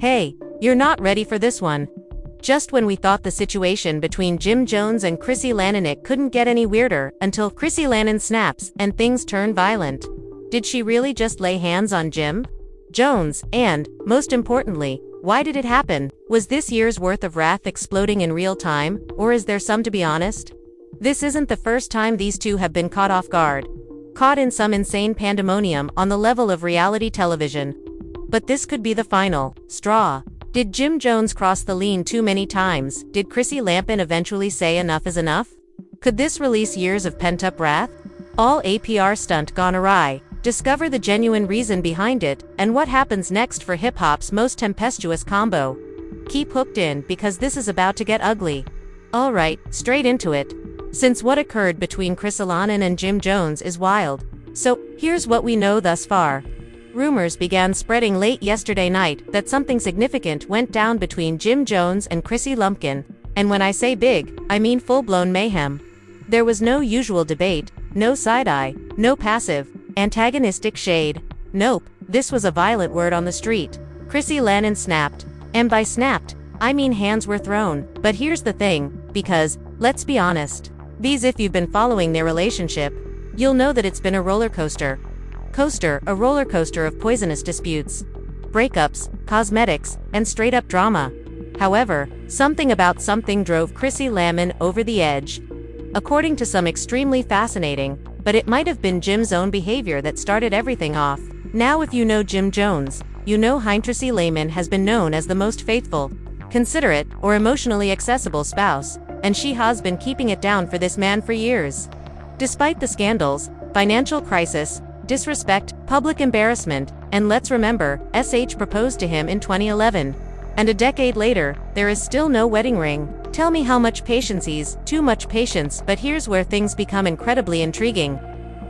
Hey, you're not ready for this one. Just when we thought the situation between Jim Jones and Chrissy Lampkin couldn't get any weirder, until Chrissy Lampkin snaps and things turn violent. Did she really just lay hands on Jim Jones? And, most importantly, why did it happen? Was this year's worth of wrath exploding in real time, or is there some to be honest? This isn't the first time these two have been caught off guard. Caught in some insane pandemonium on the level of reality television. But this could be the final straw. Did Jim Jones cross the line too many times? Did Chrissy Lampkin eventually say enough is enough? Could this release years of pent-up wrath? All a PR stunt gone awry. Discover the genuine reason behind it, and what happens next for hip-hop's most tempestuous combo. Keep hooked in, because this is about to get ugly. Alright, straight into it. Since what occurred between Chrissy Lampkin and Jim Jones is wild. So, here's what we know thus far. Rumors began spreading late yesterday night that something significant went down between Jim Jones and Chrissy Lampkin, and when I say big, I mean full-blown mayhem. There was no usual debate, no side-eye, no passive, antagonistic shade. Nope, this was a violent word on the street. Chrissy Lampkin snapped. And by snapped, I mean hands were thrown. But here's the thing, because, let's be honest, if you've been following their relationship, you'll know that it's been a roller coaster. A roller coaster of poisonous disputes, breakups, cosmetics, and straight-up drama. However, something about something drove Chrissy Lampkin over the edge. According to some extremely fascinating, but it might have been Jim's own behavior that started everything off. Now if you know Jim Jones, you know Chrissy Lampkin has been known as the most faithful, considerate, or emotionally accessible spouse, and she has been keeping it down for this man for years. Despite the scandals, financial crisis, disrespect, public embarrassment, and let's remember, SH proposed to him in 2011. And a decade later, there is still no wedding ring. Tell me how much patience is too much patience, but here's where things become incredibly intriguing.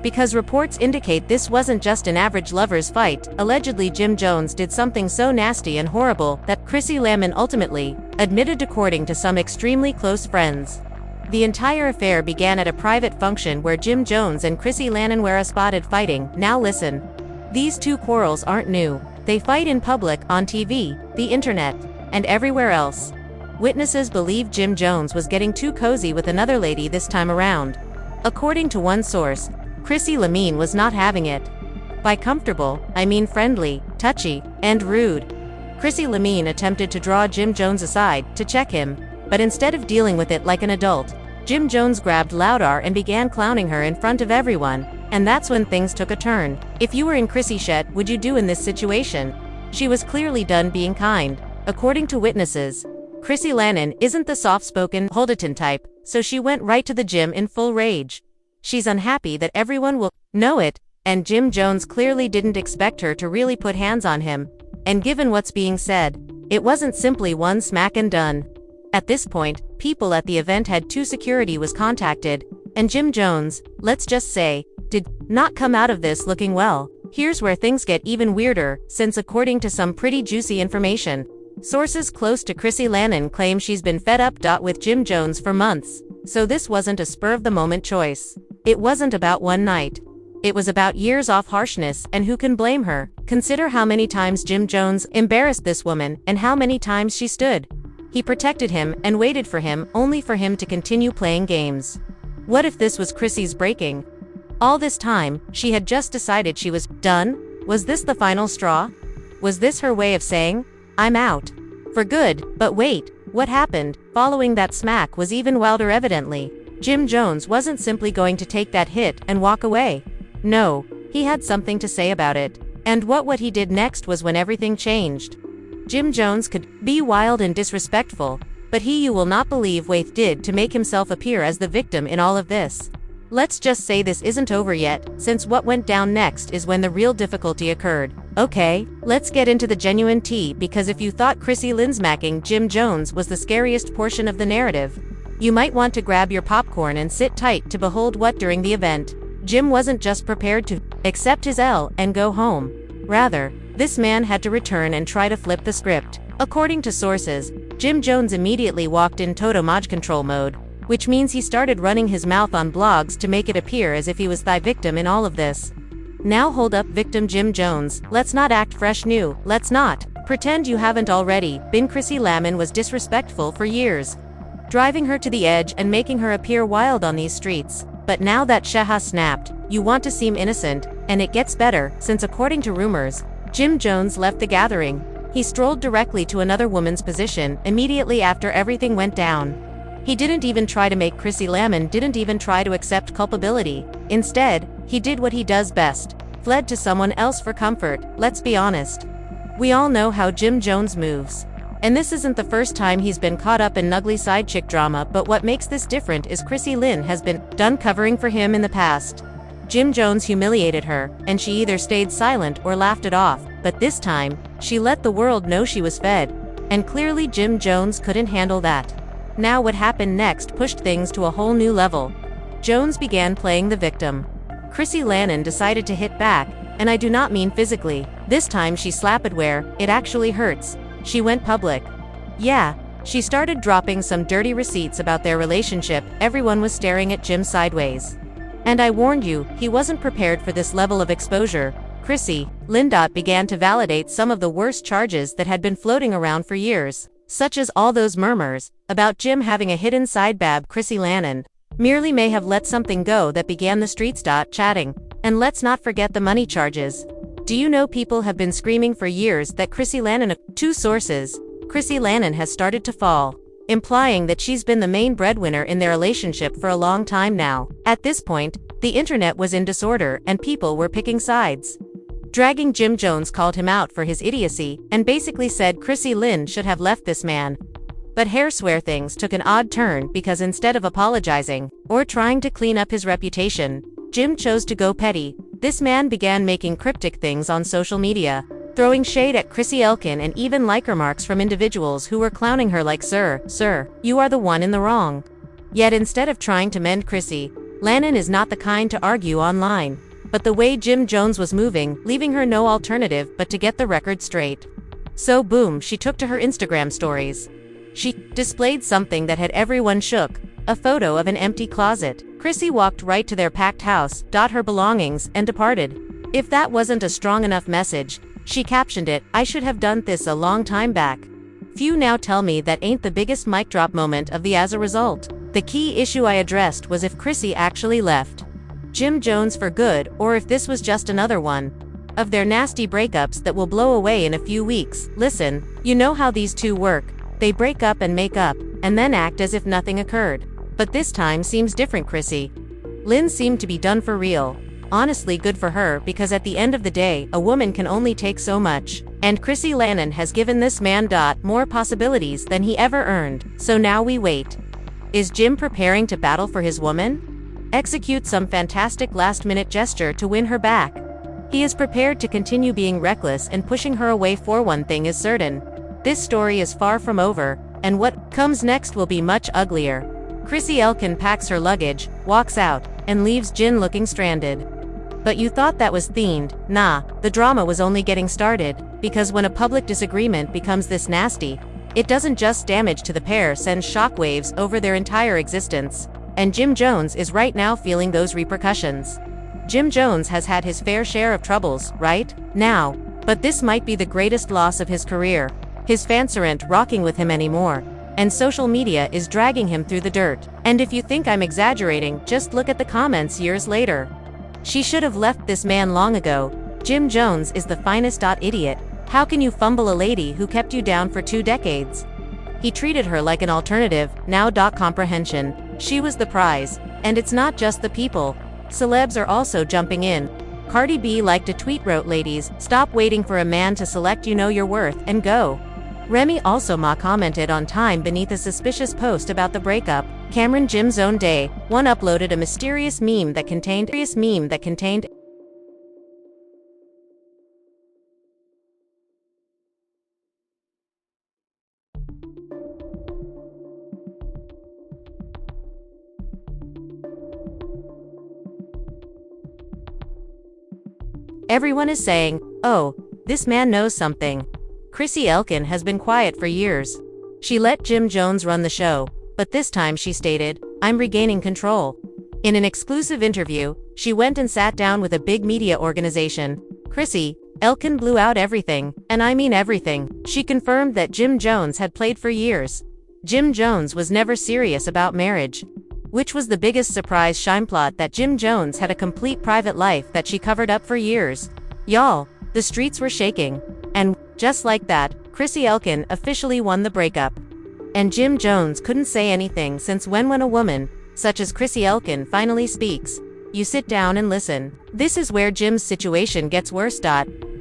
Because reports indicate this wasn't just an average lover's fight. Allegedly Jim Jones did something so nasty and horrible that Chrissy Lampkin ultimately admitted to courting to some extremely close friends. The entire affair began at a private function where Jim Jones and Chrissy Lampkin were spotted fighting. Now listen. These two quarrels aren't new. They fight in public, on TV, the internet, and everywhere else. Witnesses believe Jim Jones was getting too cozy with another lady this time around. According to one source, Chrissy Lampkin was not having it. By comfortable, I mean friendly, touchy, and rude. Chrissy Lampkin attempted to draw Jim Jones aside to check him, but instead of dealing with it like an adult, Jim Jones grabbed louder and began clowning her in front of everyone, and that's when things took a turn. If you were in Chrissy's shoes, would you do in this situation? She was clearly done being kind. According to witnesses, Chrissy Lampkin isn't the soft-spoken, hold-it-in type, so she went right to the gym in full rage. She's unhappy that everyone will know it, and Jim Jones clearly didn't expect her to really put hands on him. And given what's being said, it wasn't simply one smack and done. At this point, people at the event had security was contacted, and Jim Jones, let's just say, did not come out of this looking well. Here's where things get even weirder, since according to some pretty juicy information, sources close to Chrissy Lampkin claim she's been fed up with Jim Jones for months. So this wasn't a spur-of-the-moment choice. It wasn't about one night. It was about years of harshness, and who can blame her? Consider how many times Jim Jones embarrassed this woman, and how many times she stood. He protected him and waited for him, only for him to continue playing games. What if this was Chrissy's breaking? All this time, she had just decided she was done? Was this the final straw? Was this her way of saying, I'm out? For good. But wait, what happened following that smack was even wilder evidently. Jim Jones wasn't simply going to take that hit and walk away. No, he had something to say about it. And what he did next was when everything changed. Jim Jones could be wild and disrespectful, but you will not believe what did to make himself appear as the victim in all of this. Let's just say this isn't over yet, since what went down next is when the real difficulty occurred. Okay, let's get into the genuine tea, because if you thought Chrissy Lampkin Jim Jones was the scariest portion of the narrative, you might want to grab your popcorn and sit tight to behold what during the event, Jim wasn't just prepared to accept his L and go home. Rather, this man had to return and try to flip the script. According to sources, Jim Jones immediately walked in total mind control mode, which means he started running his mouth on blogs to make it appear as if he was the victim in all of this. Now hold up, victim Jim Jones, let's not act fresh new, let's not. Pretend you haven't already been. Chrissy Lampkin was disrespectful for years, driving her to the edge and making her appear wild on these streets. But now that she has snapped, you want to seem innocent, and it gets better, since according to rumors, Jim Jones left the gathering. He strolled directly to another woman's position immediately after everything went down. He didn't even try to make Chrissy Lampkin didn't even try to accept culpability. Instead, he did what he does best, fled to someone else for comfort. Let's be honest. We all know how Jim Jones moves. And this isn't the first time he's been caught up in ugly side chick drama, but what makes this different is Chrissy Lampkin has been done covering for him in the past. Jim Jones humiliated her, and she either stayed silent or laughed it off, but this time, she let the world know she was fed. And clearly Jim Jones couldn't handle that. Now what happened next pushed things to a whole new level. Jones began playing the victim. Chrissy Lampkin decided to hit back, and I do not mean physically. This time she slapped where it actually hurts. She went public. Yeah, she started dropping some dirty receipts about their relationship. Everyone was staring at Jim sideways. And I warned you, he wasn't prepared for this level of exposure. Chrissy Lampkin began to validate some of the worst charges that had been floating around for years, such as all those murmurs about Jim having a hidden side bab. Chrissy Lampkin merely may have let something go that began the streets chatting. And let's not forget the money charges. Do you know people have been screaming for years that Chrissy Lampkin, two sources, Chrissy Lampkin has started to fall, implying that she's been the main breadwinner in their relationship for a long time now. At this point, the internet was in disorder and people were picking sides. Dragging Jim Jones called him out for his idiocy and basically said Chrissy Lampkin should have left this man. But hair swear things took an odd turn because instead of apologizing or trying to clean up his reputation, Jim chose to go petty. This man began making cryptic things on social media, throwing shade at Chrissy Lampkin and even liker marks from individuals who were clowning her like, Sir, you are the one in the wrong. Yet instead of trying to mend Chrissy, Lampkin is not the kind to argue online. But the way Jim Jones was moving, leaving her no alternative but to get the record straight. So boom, she took to her Instagram stories. She displayed something that had everyone shook, a photo of an empty closet. Chrissy walked right to their packed house, got her belongings, and departed. If that wasn't a strong enough message, she captioned it, I should have done this a long time back. Few now tell me that ain't the biggest mic drop moment of the as a result. The key issue I addressed was if Chrissy actually left Jim Jones for good, or if this was just another one of their nasty breakups that will blow away in a few weeks. Listen, you know how these two work. They break up and make up, and then act as if nothing occurred. But this time seems different. Chrissy Lampkin seemed to be done for real. Honestly, good for her, because at the end of the day, a woman can only take so much. And Chrissy Lampkin has given this man more possibilities than he ever earned. So now we wait. Is Jim preparing to battle for his woman? Execute some fantastic last-minute gesture to win her back? He is prepared to continue being reckless and pushing her away. For one thing is certain. This story is far from over, and what comes next will be much uglier. Chrissy Lampkin packs her luggage, walks out, and leaves Jim looking stranded. But you thought that was themed? Nah, the drama was only getting started, because when a public disagreement becomes this nasty, it doesn't just damage to the pair, sends shockwaves over their entire existence. And Jim Jones is right now feeling those repercussions. Jim Jones has had his fair share of troubles, right? Now. But this might be the greatest loss of his career. His fans aren't rocking with him anymore. And social media is dragging him through the dirt. And if you think I'm exaggerating, just look at the comments years later. She should have left this man long ago. Jim Jones is the finest. Idiot. How can you fumble a lady who kept you down for 2 decades? He treated her like an alternative. Now. Comprehension. She was the prize. And it's not just the people. Celebs are also jumping in. Cardi B liked a tweet wrote, ladies, stop waiting for a man to select, you know your worth, and go. Remy also commented on time beneath a suspicious post about the breakup. Cameron Jim's own day, one uploaded a mysterious meme that contained everyone is saying, oh, this man knows something. Chrissy Lampkin has been quiet for years. She let Jim Jones run the show, but this time she stated, I'm regaining control. In an exclusive interview, she went and sat down with a big media organization. Chrissy Elkin blew out everything, and I mean everything. She confirmed that Jim Jones had played for years. Jim Jones was never serious about marriage. Which was the biggest surprise shineplot, that Jim Jones had a complete private life that she covered up for years. Y'all, the streets were shaking. And, just like that, Chrissy Elkin officially won the breakup. And Jim Jones couldn't say anything, since when a woman, such as Chrissy Elkin, finally speaks, you sit down and listen. This is where Jim's situation gets worse.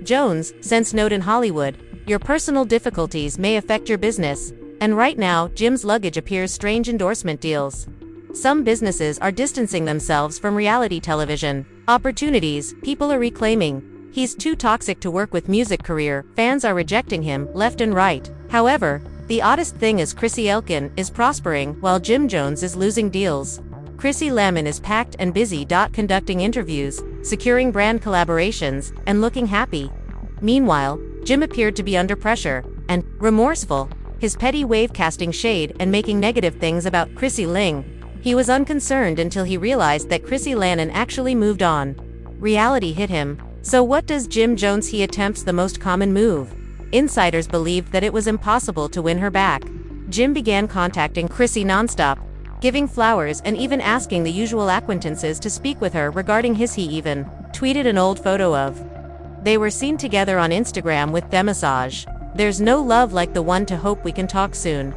Jones, sense note in Hollywood, your personal difficulties may affect your business. And right now, Jim's luggage appears strange endorsement deals. Some businesses are distancing themselves from reality television. Opportunities, people are reclaiming. He's too toxic to work with music career, fans are rejecting him, left and right. However, the oddest thing is Chrissy Elkin is prospering, while Jim Jones is losing deals. Chrissy Lampkin is packed and busy. Conducting interviews, securing brand collaborations, and looking happy. Meanwhile, Jim appeared to be under pressure, and remorseful. His petty wave casting shade and making negative things about Chrissy Ling. He was unconcerned until he realized that Chrissy Lampkin actually moved on. Reality hit him. So what does Jim Jones? He attempts the most common move. Insiders believed that it was impossible to win her back. Jim began contacting Chrissy nonstop, giving flowers and even asking the usual acquaintances to speak with her regarding his. He even tweeted an old photo of they were seen together on Instagram with the massage. There's no love like the one to hope we can talk soon.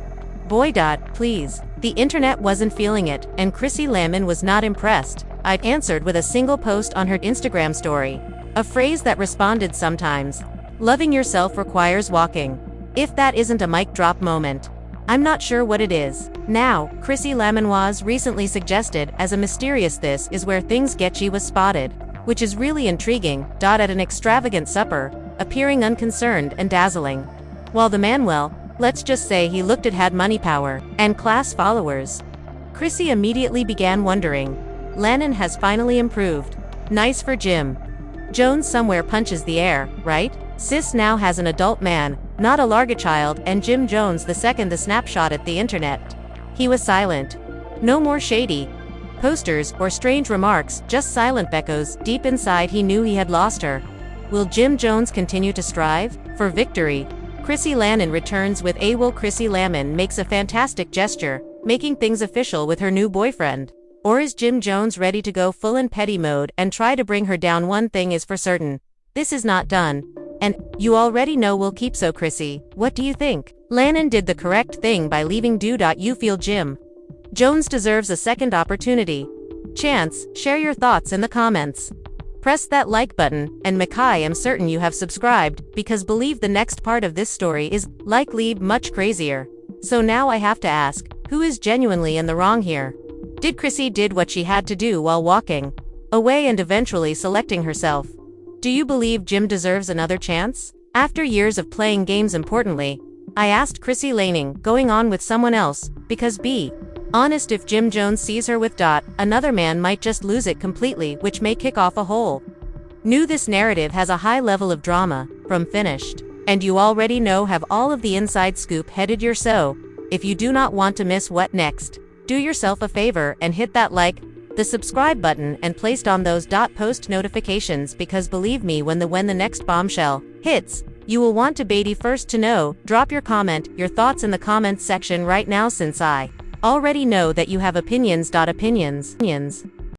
Boy. Please. The internet wasn't feeling it, and Chrissy Lampkin was not impressed. I answered with a single post on her Instagram story. A phrase that responded sometimes. Loving yourself requires walking. If that isn't a mic drop moment, I'm not sure what it is. Now, Chrissy Lampkin was recently suggested as a mysterious "this is where things get." She was spotted, which is really intriguing. At an extravagant supper, appearing unconcerned and dazzling. While the man, well, let's just say he looked at had money, power, and class followers. Chrissy immediately began wondering. Lampkin has finally improved. Nice for Jim Jones. Somewhere punches the air, right? Sis now has an adult man, not a larga child, and Jim Jones the second the snapshot at the internet. He was silent. No more shady posters or strange remarks, just silent echoes. Deep inside he knew he had lost her. Will Jim Jones continue to strive for victory? Chrissy Lampkin returns with a will. Chrissy Lampkin makes a fantastic gesture, making things official with her new boyfriend. Or is Jim Jones ready to go full in petty mode and try to bring her down? One thing is for certain. This is not done. And you already know we'll keep. So Chrissy, what do you think? Lampkin did the correct thing by leaving. You feel Jim Jones deserves a second opportunity. Chance, share your thoughts in the comments. Press that like button, and I am certain you have subscribed, because believe the next part of this story is likely much crazier. So now I have to ask, who is genuinely in the wrong here? Did Chrissy did what she had to do while walking away and eventually selecting herself? Do you believe Jim deserves another chance? After years of playing games, importantly, I asked Chrissy Lampkin going on with someone else, because be honest, if Jim Jones sees her with another man might just lose it completely, which may kick off a whole new. This narrative has a high level of drama, from finished, and you already know have all of the inside scoop headed your. So, if you do not want to miss what next, do yourself a favor and hit that like, the subscribe button, and placed on those post notifications, because believe me, when the next bombshell hits, you will want to be first to know. Drop your comment, your thoughts in the comments section right now, since I already know that you have opinions. Opinions.